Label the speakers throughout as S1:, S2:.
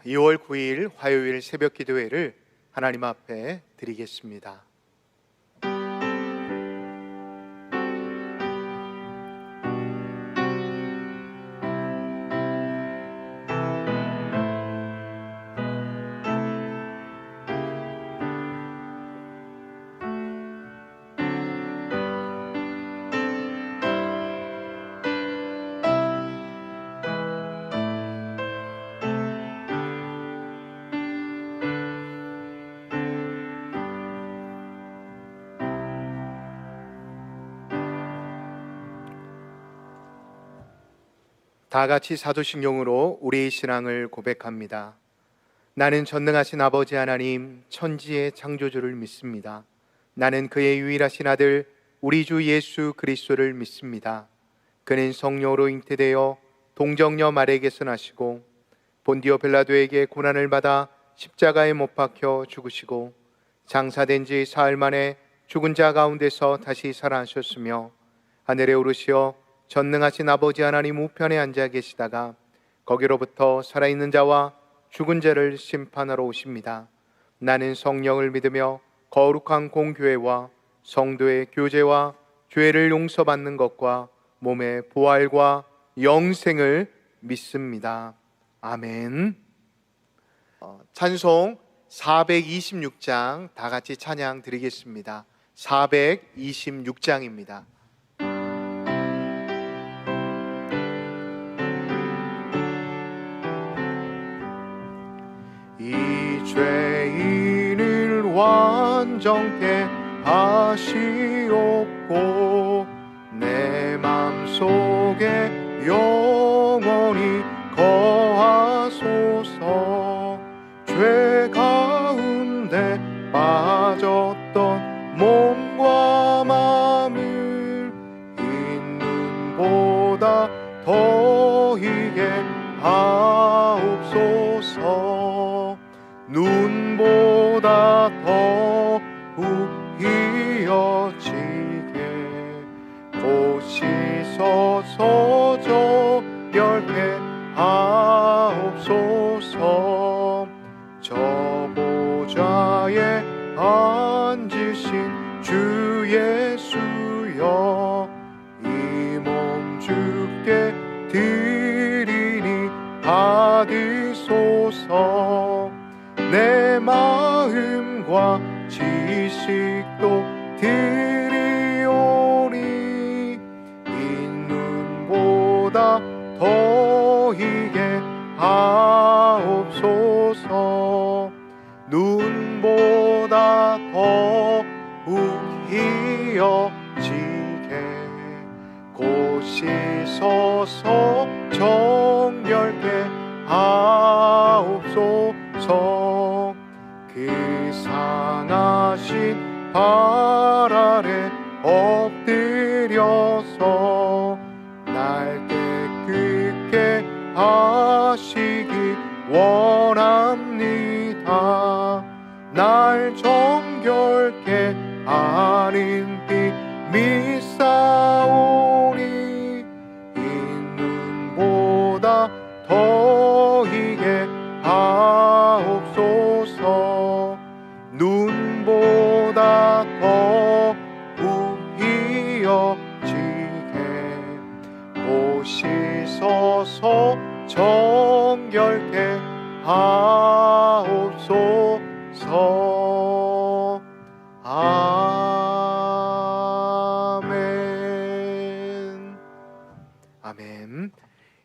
S1: 2월 9일 화요일 새벽 기도회를 하나님 앞에 드리겠습니다. 다 같이 사도신경으로 우리의 신앙을 고백합니다. 나는 전능하신 아버지 하나님 천지의 창조주를 믿습니다. 나는 그의 유일하신 아들 우리 주 예수 그리스도를 믿습니다. 그는 성령으로 잉태되어 동정녀 마리아에게서 나시고 본디오 빌라도에게 고난을 받아 십자가에 못 박혀 죽으시고 장사된 지 사흘 만에 죽은 자 가운데서 다시 살아나셨으며 하늘에 오르시어 전능하신 아버지 하나님 우편에 앉아 계시다가 거기로부터 살아있는 자와 죽은 자를 심판하러 오십니다. 나는 성령을 믿으며 거룩한 공교회와 성도의 교제와 죄를 용서받는 것과 몸의 부활과 영생을 믿습니다. 아멘. 찬송 426장 다 같이 찬양 드리겠습니다. 426장입니다. 이 죄인을 완전케 하시옵고 내 맘속에 영원히 거하소서. 죄 가운데 빠졌던 몸과 마음을 있는보다 더히게 하옵소서. 눈보다 더욱 이어지게 곧 씻어서 정결케 하옵소서. 저 보좌에 앉으신 주 예수여 이 몸 주께 드리니 받으소서. 내 마음과 지식도 드리오니 있는보다 더히게 하옵소서. 눈보다 더욱 이어지게 곧 씻어서 정결케 하옵소서. 그 상하신 발 아래 엎드려서 날 깨끗게 하시기 원합니다. 날 정결케 하는 비 믿사오니 있는보다 더히게 하옵소서. 눈보다 더욱 이어지게 곧 씻어서 정결케 하옵소서. 아멘. 아멘.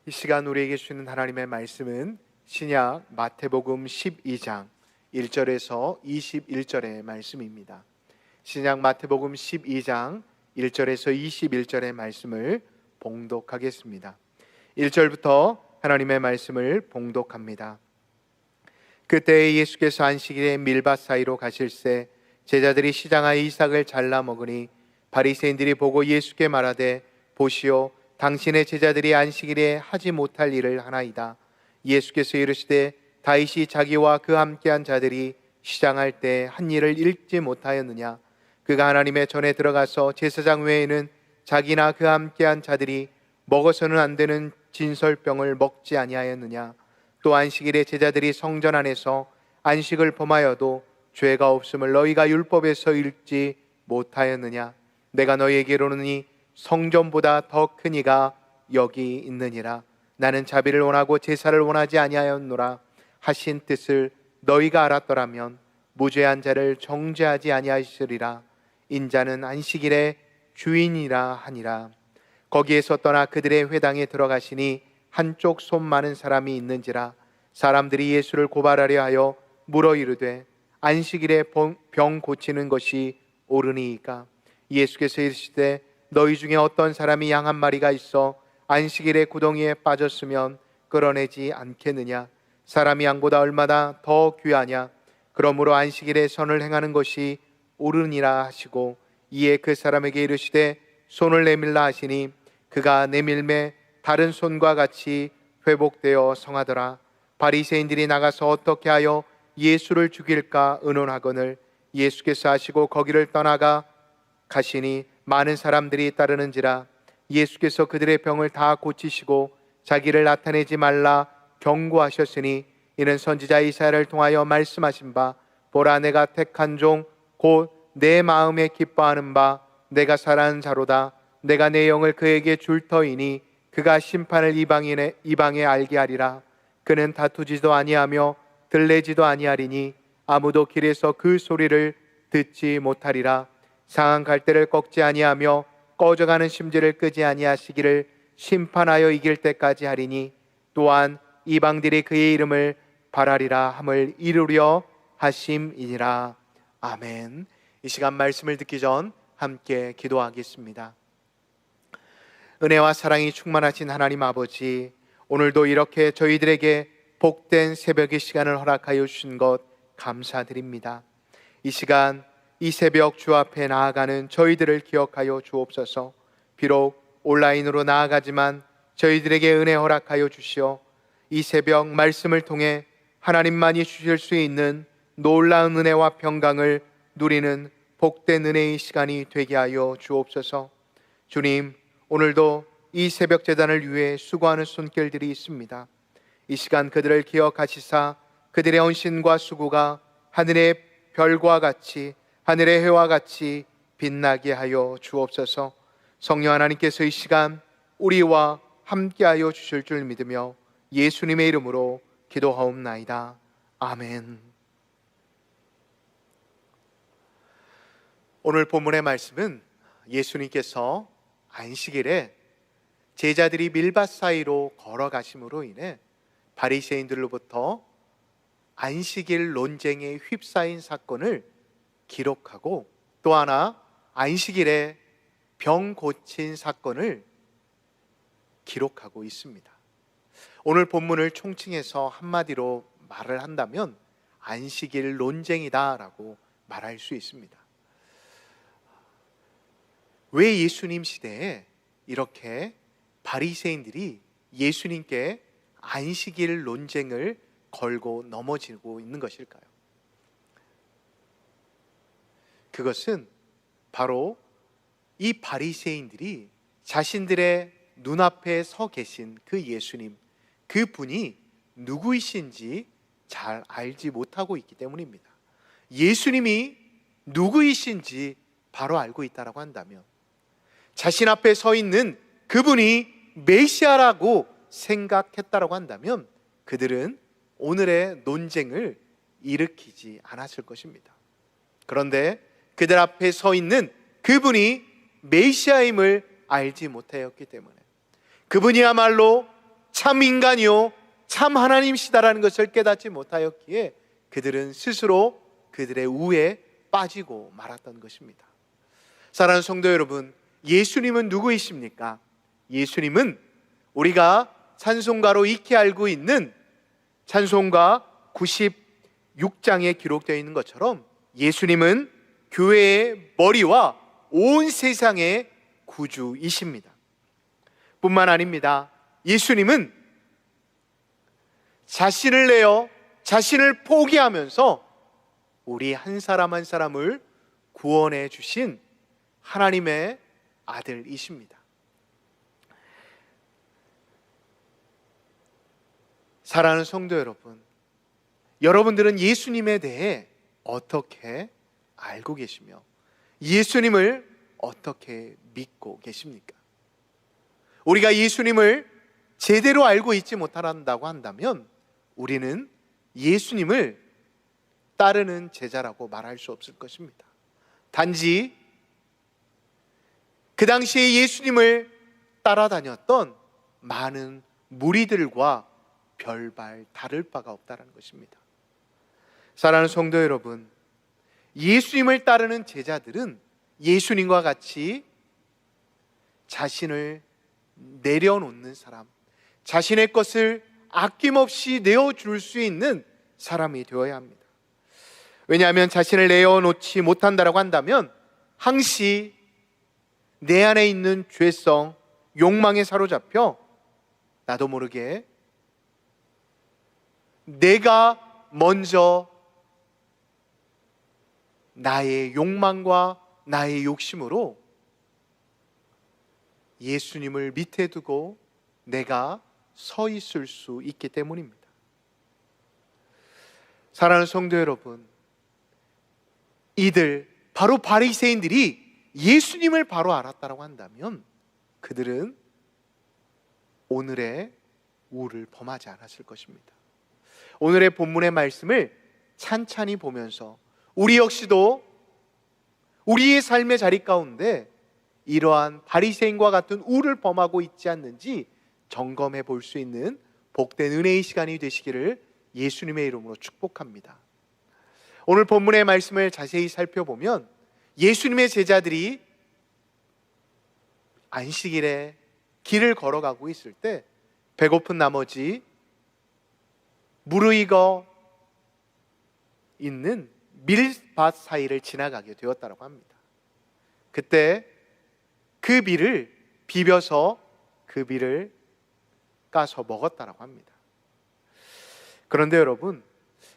S1: 이 시간 우리에게 주시는 하나님의 말씀은 신약 마태복음 12장 1절에서 21절의 말씀입니다. 신약 마태복음 12장 1절에서 21절의 말씀을 봉독하겠습니다. 1절부터 하나님의 말씀을 봉독합니다. 그때 예수께서 안식일에 밀밭 사이로 가실새 제자들이 시장하여 이삭을 잘라 먹으니 바리새인들이 보고 예수께 말하되 보시오 당신의 제자들이 안식일에 하지 못할 일을 하나이다. 예수께서 이르시되 다윗이 자기와 그 함께한 자들이 시장할 때 한 일을 읽지 못하였느냐. 그가 하나님의 전에 들어가서 제사장 외에는 자기나 그 함께한 자들이 먹어서는 안 되는 진설병을 먹지 아니하였느냐. 또 안식일에 제자들이 성전 안에서 안식을 범하여도 죄가 없음을 너희가 율법에서 읽지 못하였느냐? 내가 너희에게 이르노니 성전보다 더 큰 이가 여기 있느니라. 나는 자비를 원하고 제사를 원하지 아니하였노라 하신 뜻을 너희가 알았더라면 무죄한 자를 정죄하지 아니하시리라. 인자는 안식일의 주인이라 하니라. 거기에서 떠나 그들의 회당에 들어가시니 한쪽 손 많은 사람이 있는지라. 사람들이 예수를 고발하려 하여 물어 이르되 안식일에 병 고치는 것이 옳으니이까? 예수께서 이르시되 너희 중에 어떤 사람이 양 한 마리가 있어 안식일에 구덩이에 빠졌으면 끌어내지 않겠느냐? 사람이 양보다 얼마나 더 귀하냐? 그러므로 안식일에 선을 행하는 것이 옳으니라 하시고, 이에 그 사람에게 이르시되 손을 내밀라 하시니 그가 내밀매 다른 손과 같이 회복되어 성하더라. 바리새인들이 나가서 어떻게 하여 예수를 죽일까 의논하거늘 예수께서 하시고 거기를 떠나가 가시니 많은 사람들이 따르는지라. 예수께서 그들의 병을 다 고치시고 자기를 나타내지 말라 경고하셨으니 이는 선지자 이사야를 통하여 말씀하신 바, 보라 내가 택한 종 곧 내 마음에 기뻐하는 바 내가 사랑하는 자로다. 내가 내 영을 그에게 줄 터이니 그가 심판을 이방에 알게 하리라. 그는 다투지도 아니하며 들레지도 아니하리니 아무도 길에서 그 소리를 듣지 못하리라. 상한 갈대를 꺾지 아니하며 꺼져가는 심지를 끄지 아니하시기를 심판하여 이길 때까지 하리니 또한 이방들이 그의 이름을 바라리라 함을 이루려 하심이니라. 아멘. 이 시간 말씀을 듣기 전 함께 기도하겠습니다. 은혜와 사랑이 충만하신 하나님 아버지, 오늘도 이렇게 저희들에게 복된 새벽의 시간을 허락하여 주신 것 감사드립니다. 이 시간 이 새벽 주 앞에 나아가는 저희들을 기억하여 주옵소서. 비록 온라인으로 나아가지만 저희들에게 은혜 허락하여 주시어 이 새벽 말씀을 통해 하나님만이 주실 수 있는 놀라운 은혜와 평강을 누리는 복된 은혜의 시간이 되게 하여 주옵소서. 주님, 오늘도 이 새벽 제단을 위해 수고하는 손길들이 있습니다. 이 시간 그들을 기억하시사 그들의 헌신과 수고가 하늘의 별과 같이, 하늘의 해와 같이 빛나게 하여 주옵소서. 성령 하나님께서 이 시간 우리와 함께하여 주실 줄 믿으며 예수님의 이름으로 기도하옵나이다. 아멘. 오늘 본문의 말씀은 예수님께서 안식일에 제자들이 밀밭 사이로 걸어가심으로 인해 바리새인들로부터 안식일 논쟁에 휩싸인 사건을 기록하고, 또 하나 안식일에 병 고친 사건을 기록하고 있습니다. 오늘 본문을 총칭해서 한마디로 말을 한다면 안식일 논쟁이다라고 말할 수 있습니다. 왜 예수님 시대에 이렇게 바리새인들이 예수님께 안식일 논쟁을 걸고 넘어지고 있는 것일까요? 그것은 바로 이 바리새인들이 자신들의 눈앞에 서 계신 그 예수님, 그 분이 누구이신지 잘 알지 못하고 있기 때문입니다. 예수님이 누구이신지 바로 알고 있다고 한다면, 자신 앞에 서 있는 그분이 메시아라고 생각했다고 한다면 그들은 오늘의 논쟁을 일으키지 않았을 것입니다. 그런데 그들 앞에 서 있는 그분이 메시아임을 알지 못하였기 때문에, 그분이야말로 참 인간이요 참 하나님이시다라는 것을 깨닫지 못하였기에 그들은 스스로 그들의 우에 빠지고 말았던 것입니다. 사랑하는 성도 여러분, 예수님은 누구이십니까? 예수님은 우리가 찬송가로 익히 알고 있는 찬송가 96장에 기록되어 있는 것처럼 예수님은 교회의 머리와 온 세상의 구주이십니다. 뿐만 아닙니다. 예수님은 자신을 내어 자신을 포기하면서 우리 한 사람 한 사람을 구원해 주신 하나님의 아들이십니다. 사랑하는 성도 여러분, 여러분들은 예수님에 대해 어떻게 알고 계시며 예수님을 어떻게 믿고 계십니까? 우리가 예수님을 제대로 알고 있지 못한다고 한다면 우리는 예수님을 따르는 제자라고 말할 수 없을 것입니다. 단지 그 당시에 예수님을 따라다녔던 많은 무리들과 별반 다를 바가 없다는 것입니다. 사랑하는 성도 여러분, 예수님을 따르는 제자들은 예수님과 같이 자신을 내려놓는 사람, 자신의 것을 아낌없이 내어줄 수 있는 사람이 되어야 합니다. 왜냐하면 자신을 내어놓지 못한다고 한다면 항시 내 안에 있는 죄성, 욕망에 사로잡혀 나도 모르게 내가 먼저 나의 욕망과 나의 욕심으로 예수님을 밑에 두고 내가 서 있을 수 있기 때문입니다. 사랑하는 성도 여러분, 이들 바로 바리새인들이 예수님을 바로 알았다고 한다면 그들은 오늘의 우를 범하지 않았을 것입니다. 오늘의 본문의 말씀을 찬찬히 보면서 우리 역시도 우리의 삶의 자리 가운데 이러한 바리새인과 같은 우를 범하고 있지 않는지 점검해 볼 수 있는 복된 은혜의 시간이 되시기를 예수님의 이름으로 축복합니다. 오늘 본문의 말씀을 자세히 살펴보면 예수님의 제자들이 안식일에 길을 걸어가고 있을 때 배고픈 나머지 무르익어 있는 밀밭 사이를 지나가게 되었다고 합니다. 그때 그 밀을 비벼서 그 밀을 까서 먹었다고 합니다. 그런데 여러분,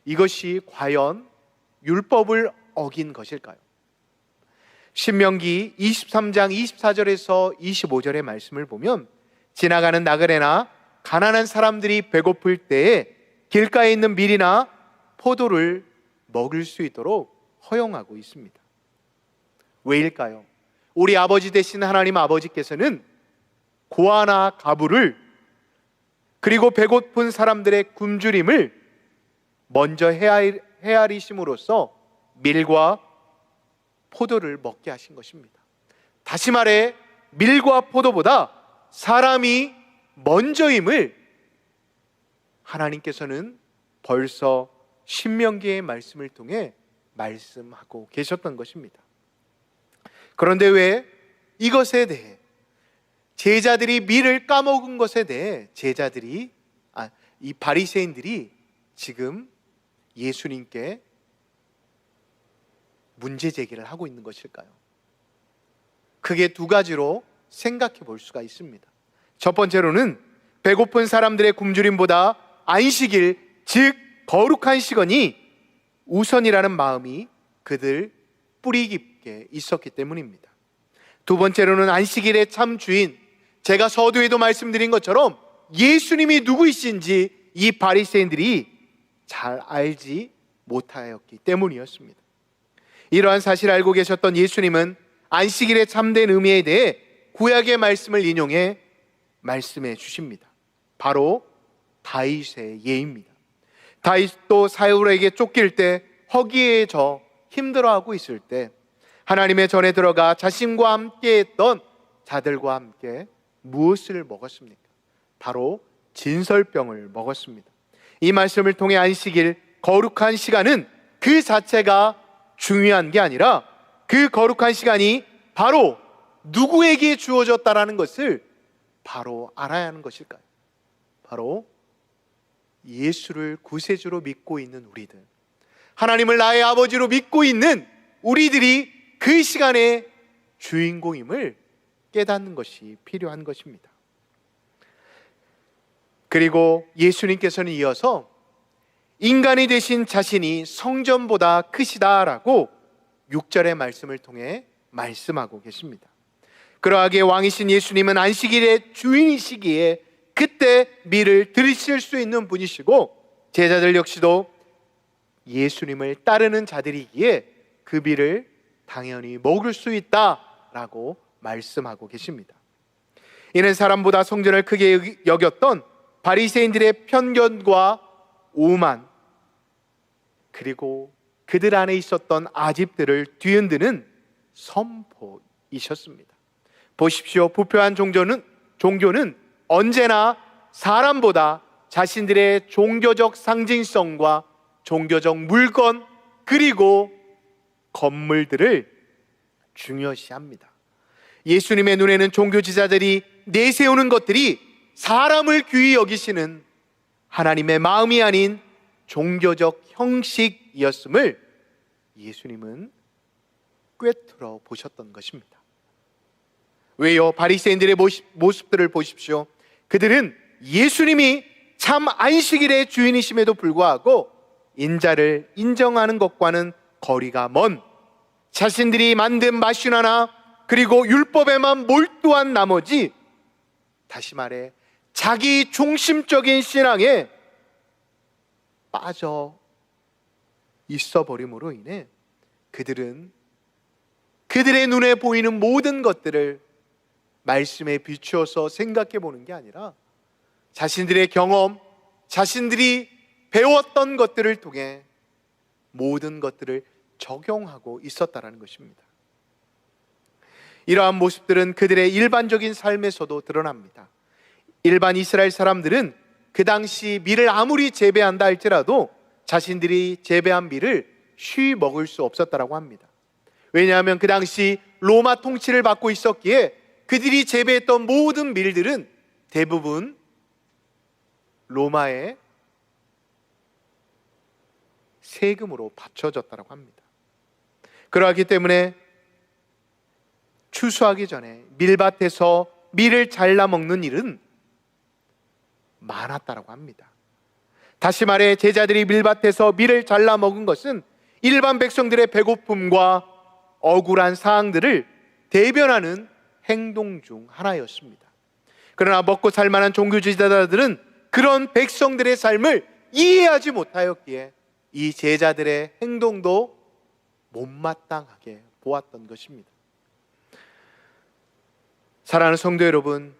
S1: 이것이 과연 율법을 어긴 것일까요? 신명기 23장 24절에서 25절의 말씀을 보면 지나가는 나그네나 가난한 사람들이 배고플 때에 길가에 있는 밀이나 포도를 먹을 수 있도록 허용하고 있습니다. 왜일까요? 우리 아버지 되신 하나님 아버지께서는 고아나 가부를 그리고 배고픈 사람들의 굶주림을 먼저 헤아리심으로써 밀과 포도를 먹게 하신 것입니다. 다시 말해 밀과 포도보다 사람이 먼저임을 하나님께서는 벌써 신명기의 말씀을 통해 말씀하고 계셨던 것입니다. 그런데 왜 이것에 대해 제자들이 밀을 까먹은 것에 대해 이 바리새인들이 지금 예수님께 문제 제기를 하고 있는 것일까요? 크게 두 가지로 생각해 볼 수가 있습니다. 첫 번째로는 배고픈 사람들의 굶주림보다 안식일, 즉 거룩한 시간이 우선이라는 마음이 그들 뿌리 깊게 있었기 때문입니다. 두 번째로는 안식일의 참 주인, 제가 서두에도 말씀드린 것처럼 예수님이 누구이신지 이 바리새인들이 잘 알지 못하였기 때문이었습니다. 이러한 사실을 알고 계셨던 예수님은 안식일의 참된 의미에 대해 구약의 말씀을 인용해 말씀해 주십니다. 바로 다윗의 예입니다. 다윗도 사울에게 쫓길 때 허기에져 힘들어하고 있을 때 하나님의 전에 들어가 자신과 함께 했던 자들과 함께 무엇을 먹었습니까? 바로 진설병을 먹었습니다. 이 말씀을 통해 안식일, 거룩한 시간은 그 자체가 중요한 게 아니라 그 거룩한 시간이 바로 누구에게 주어졌다라는 것을 바로 알아야 하는 것일까요? 바로 예수를 구세주로 믿고 있는 우리들, 하나님을 나의 아버지로 믿고 있는 우리들이 그 시간의 주인공임을 깨닫는 것이 필요한 것입니다. 그리고 예수님께서는 이어서 인간이 되신 자신이 성전보다 크시다라고 6절의 말씀을 통해 말씀하고 계십니다. 그러하게 왕이신 예수님은 안식일의 주인이시기에 그때 밀을 드리실 수 있는 분이시고, 제자들 역시도 예수님을 따르는 자들이기에 그 밀을 당연히 먹을 수 있다라고 말씀하고 계십니다. 이는 사람보다 성전을 크게 여겼던 바리새인들의 편견과 오만, 그리고 그들 안에 있었던 아집들을 뒤흔드는 선포이셨습니다. 보십시오. 부패한 종교는 언제나 사람보다 자신들의 종교적 상징성과 종교적 물건 그리고 건물들을 중요시합니다. 예수님의 눈에는 종교 지자들이 내세우는 것들이 사람을 귀히 여기시는 하나님의 마음이 아닌 종교적 형식이었음을 예수님은 꿰뚫어 보셨던 것입니다. 왜요? 바리새인들의 모습들을 보십시오. 그들은 예수님이 참 안식일의 주인이심에도 불구하고 인자를 인정하는 것과는 거리가 먼, 자신들이 만든 마시나나 그리고 율법에만 몰두한 나머지, 다시 말해 자기 중심적인 신앙에 빠져 있어 버림으로 인해 그들은 그들의 눈에 보이는 모든 것들을 말씀에 비추어서 생각해 보는 게 아니라 자신들의 경험, 자신들이 배웠던 것들을 통해 모든 것들을 적용하고 있었다라는 것입니다. 이러한 모습들은 그들의 일반적인 삶에서도 드러납니다. 일반 이스라엘 사람들은 그 당시 밀을 아무리 재배한다 할지라도 자신들이 재배한 밀을 쉬이 먹을 수 없었다라고 합니다. 왜냐하면 그 당시 로마 통치를 받고 있었기에 그들이 재배했던 모든 밀들은 대부분 로마의 세금으로 바쳐졌다고 합니다. 그러하기 때문에 추수하기 전에 밀밭에서 밀을 잘라 먹는 일은 많았다고 합니다. 다시 말해 제자들이 밀밭에서 밀을 잘라 먹은 것은 일반 백성들의 배고픔과 억울한 사항들을 대변하는 행동 중 하나였습니다. 그러나 먹고 살 만한 종교 지도자들은 그런 백성들의 삶을 이해하지 못하였기에 이 제자들의 행동도 못마땅하게 보았던 것입니다. 사랑하는 성도 여러분,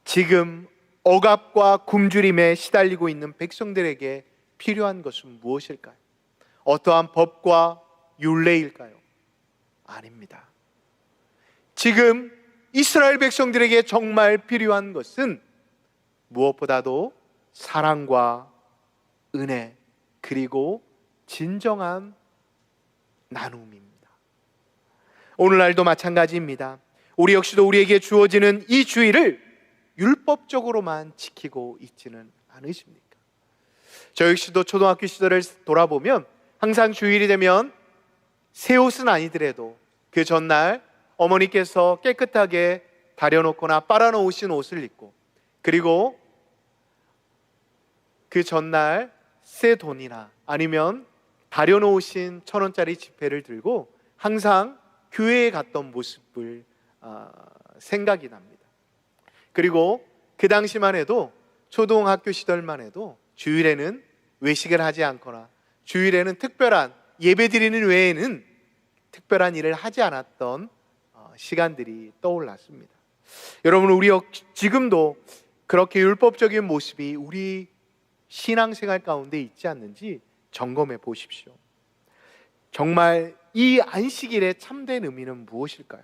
S1: 지금 억압과 굶주림에 시달리고 있는 백성들에게 필요한 것은 무엇일까요? 어떠한 법과 율례일까요? 아닙니다. 지금 이스라엘 백성들에게 정말 필요한 것은 무엇보다도 사랑과 은혜 그리고 진정한 나눔입니다. 오늘날도 마찬가지입니다. 우리 역시도 우리에게 주어지는 이 주일을 율법적으로만 지키고 있지는 않으십니까? 저 역시도 초등학교 시절을 돌아보면 항상 주일이 되면 새 옷은 아니더라도 그 전날 어머니께서 깨끗하게 다려놓거나 빨아놓으신 옷을 입고, 그리고 그 전날 새 돈이나 아니면 다려놓으신 1,000원짜리 지폐를 들고 항상 교회에 갔던 모습을 생각이 납니다. 그리고 그 당시만 해도, 초등학교 시절만 해도 주일에는 외식을 하지 않거나 주일에는 특별한 예배 드리는 외에는 특별한 일을 하지 않았던 시간들이 떠올랐습니다. 여러분, 우리 지금도 그렇게 율법적인 모습이 우리 신앙생활 가운데 있지 않는지 점검해 보십시오. 정말 이 안식일의 참된 의미는 무엇일까요?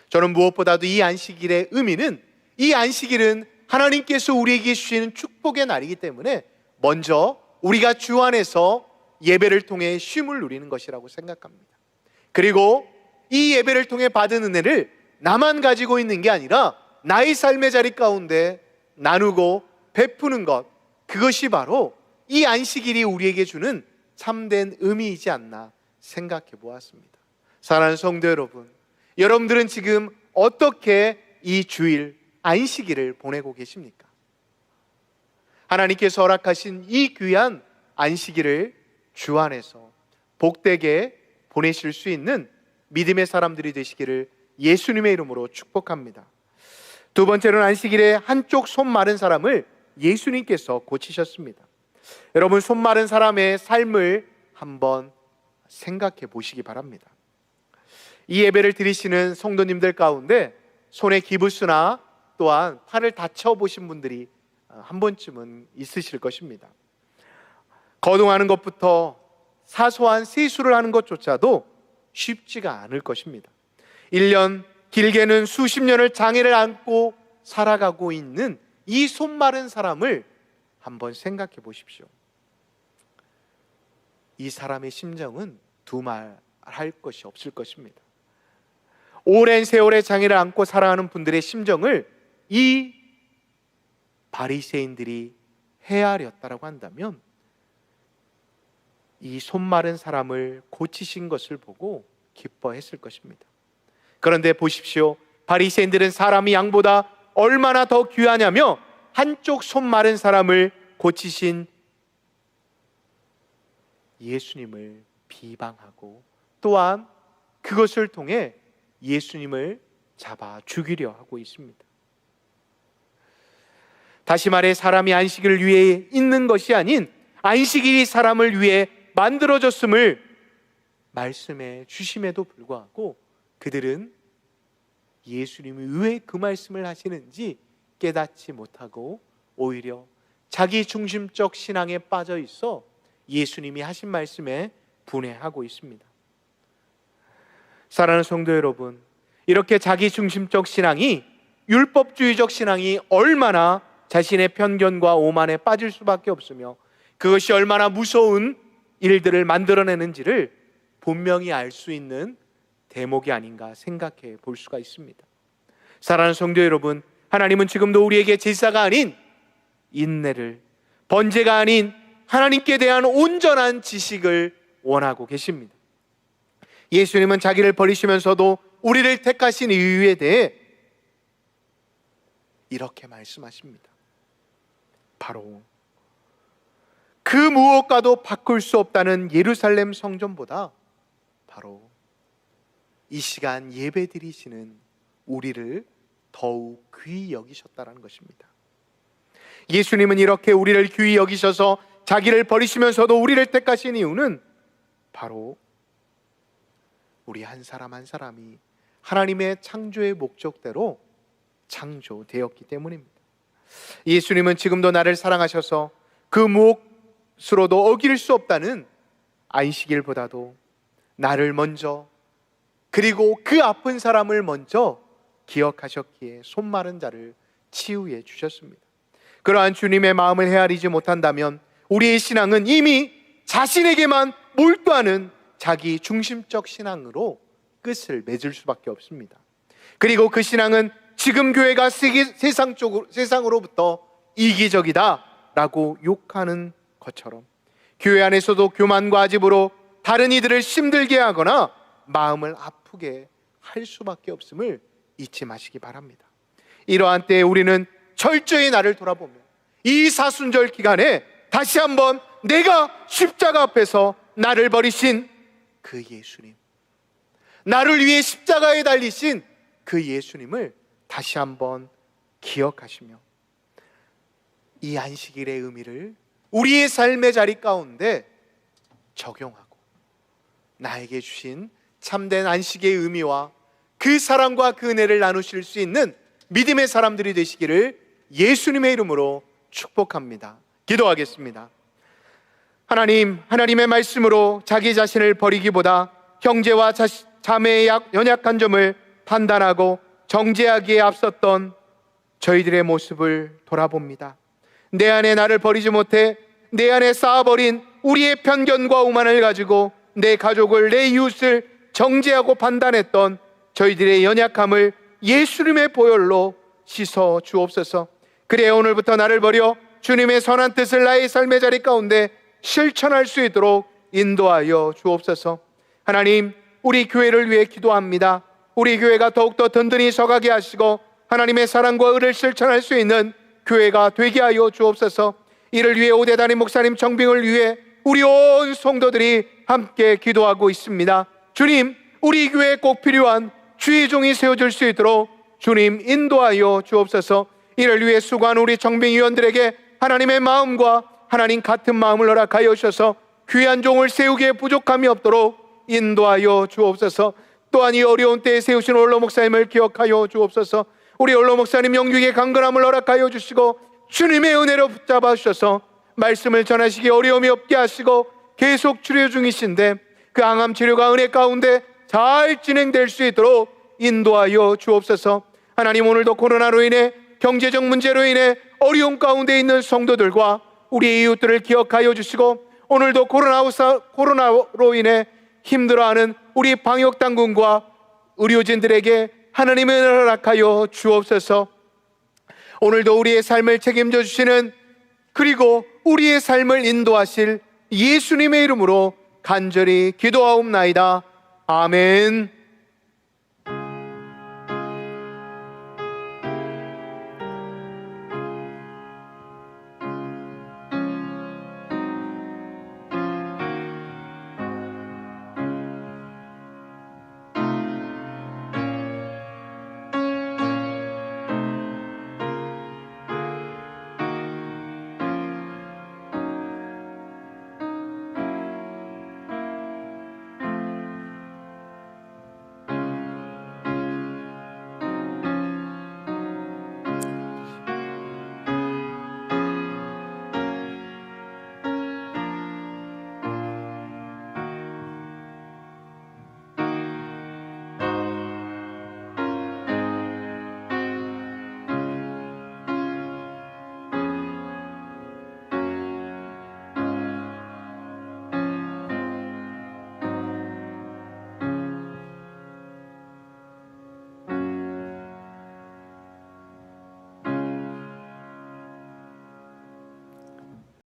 S1: 저는 무엇보다도 이 안식일의 의미는, 이 안식일은 하나님께서 우리에게 주시는 축복의 날이기 때문에 먼저 우리가 주 안에서 예배를 통해 쉼을 누리는 것이라고 생각합니다. 그리고 이 예배를 통해 받은 은혜를 나만 가지고 있는 게 아니라 나의 삶의 자리 가운데 나누고 베푸는 것, 그것이 바로 이 안식일이 우리에게 주는 참된 의미이지 않나 생각해 보았습니다. 사랑하는 성도 여러분, 여러분들은 지금 어떻게 이 주일 안식일을 보내고 계십니까? 하나님께서 허락하신 이 귀한 안식일을 주 안에서 복되게 보내실 수 있는 믿음의 사람들이 되시기를 예수님의 이름으로 축복합니다. 두 번째로는 안식일에 한쪽 손 마른 사람을 예수님께서 고치셨습니다. 여러분, 손 마른 사람의 삶을 한번 생각해 보시기 바랍니다. 이 예배를 드리시는 성도님들 가운데 손에 기부스나 또한 팔을 다쳐 보신 분들이 한 번쯤은 있으실 것입니다. 거동하는 것부터 사소한 세수를 하는 것조차도 쉽지가 않을 것입니다. 1년, 길게는 수십 년을 장애를 안고 살아가고 있는 이 손 마른 사람을 한번 생각해 보십시오. 이 사람의 심정은 두말할 것이 없을 것입니다. 오랜 세월의 장애를 안고 살아가는 분들의 심정을 이 바리새인들이 헤아렸다라고 한다면 이 손 마른 사람을 고치신 것을 보고 기뻐했을 것입니다. 그런데 보십시오. 바리새인들은 사람이 양보다 얼마나 더 귀하냐며 한쪽 손 마른 사람을 고치신 예수님을 비방하고 또한 그것을 통해 예수님을 잡아 죽이려 하고 있습니다. 다시 말해 사람이 안식일을 위해 있는 것이 아닌 안식일이 사람을 위해 만들어졌음을 말씀해 주심에도 불구하고 그들은 예수님이 왜 그 말씀을 하시는지 깨닫지 못하고 오히려 자기 중심적 신앙에 빠져 있어 예수님이 하신 말씀에 분해하고 있습니다. 사랑하는 성도 여러분, 이렇게 자기 중심적 신앙이, 율법주의적 신앙이 얼마나 자신의 편견과 오만에 빠질 수밖에 없으며 그것이 얼마나 무서운 일들을 만들어내는지를 분명히 알 수 있는 대목이 아닌가 생각해 볼 수가 있습니다. 사랑하는 성도 여러분, 하나님은 지금도 우리에게 제사가 아닌 인내를, 번제가 아닌 하나님께 대한 온전한 지식을 원하고 계십니다. 예수님은 자기를 버리시면서도 우리를 택하신 이유에 대해 이렇게 말씀하십니다. 바로 그 무엇과도 바꿀 수 없다는 예루살렘 성전보다 바로 이 시간 예배 드리시는 우리를 더욱 귀히 여기셨다는 것입니다. 예수님은 이렇게 우리를 귀히 여기셔서 자기를 버리시면서도 우리를 택하신 이유는 바로 우리 한 사람 한 사람이 하나님의 창조의 목적대로 창조되었기 때문입니다. 예수님은 지금도 나를 사랑하셔서 그 무엇으로도 어길 수 없다는 안식일보다도 나를 먼저, 그리고 그 아픈 사람을 먼저 기억하셨기에 손 마른 자를 치유해 주셨습니다. 그러한 주님의 마음을 헤아리지 못한다면 우리의 신앙은 이미 자신에게만 몰두하는 자기 중심적 신앙으로 끝을 맺을 수밖에 없습니다. 그리고 그 신앙은 지금 교회가 세상으로부터 이기적이다 라고 욕하는 것처럼 교회 안에서도 교만과 아집으로 다른 이들을 힘들게 하거나 마음을 아프게 할 수밖에 없음을 잊지 마시기 바랍니다. 이러한 때에 우리는 철저히 나를 돌아보며 이 사순절 기간에 다시 한번 내가 십자가 앞에서 나를 버리신 그 예수님, 나를 위해 십자가에 달리신 그 예수님을 다시 한번 기억하시며 이 안식일의 의미를 우리의 삶의 자리 가운데 적용하고 나에게 주신 참된 안식의 의미와 그 사랑과 그 은혜를 나누실 수 있는 믿음의 사람들이 되시기를 예수님의 이름으로 축복합니다. 기도하겠습니다. 하나님, 하나님의 말씀으로 자기 자신을 버리기보다 형제와 자매의 연약한 점을 판단하고 정죄하기에 앞섰던 저희들의 모습을 돌아봅니다. 내 안에 나를 버리지 못해 내 안에 쌓아버린 우리의 편견과 오만을 가지고 내 가족을, 내 이웃을 정죄하고 판단했던 저희들의 연약함을 예수님의 보혈로 씻어 주옵소서. 그래야 오늘부터 나를 버려 주님의 선한 뜻을 나의 삶의 자리 가운데 실천할 수 있도록 인도하여 주옵소서. 하나님, 우리 교회를 위해 기도합니다. 우리 교회가 더욱더 든든히 서가게 하시고 하나님의 사랑과 의를 실천할 수 있는 교회가 되게 하여 주옵소서. 이를 위해 오대 담임 목사님 정빙을 위해 우리 온 성도들이 함께 기도하고 있습니다. 주님, 우리 교회에 꼭 필요한 주의 종이 세워질 수 있도록 주님 인도하여 주옵소서. 이를 위해 수고한 우리 정빙위원들에게 하나님의 마음과 하나님 같은 마음을 허락하여 주셔서 귀한 종을 세우기에 부족함이 없도록 인도하여 주옵소서. 또한 이 어려운 때에 세우신 원로 목사님을 기억하여 주옵소서. 우리 원로 목사님 영육의 강건함을 허락하여 주시고 주님의 은혜로 붙잡아 주셔서 말씀을 전하시기 어려움이 없게 하시고 계속 치료 중이신데 그 항암 치료가 은혜 가운데 잘 진행될 수 있도록 인도하여 주옵소서. 하나님, 오늘도 코로나로 인해 경제적 문제로 인해 어려움 가운데 있는 성도들과 우리 이웃들을 기억하여 주시고 오늘도 코로나로 인해 힘들어하는 우리 방역당국과 의료진들에게 하나님의 은혜를 허락하여 주옵소서. 오늘도 우리의 삶을 책임져 주시는 그리고 우리의 삶을 인도하실 예수님의 이름으로 간절히 기도하옵나이다. 아멘.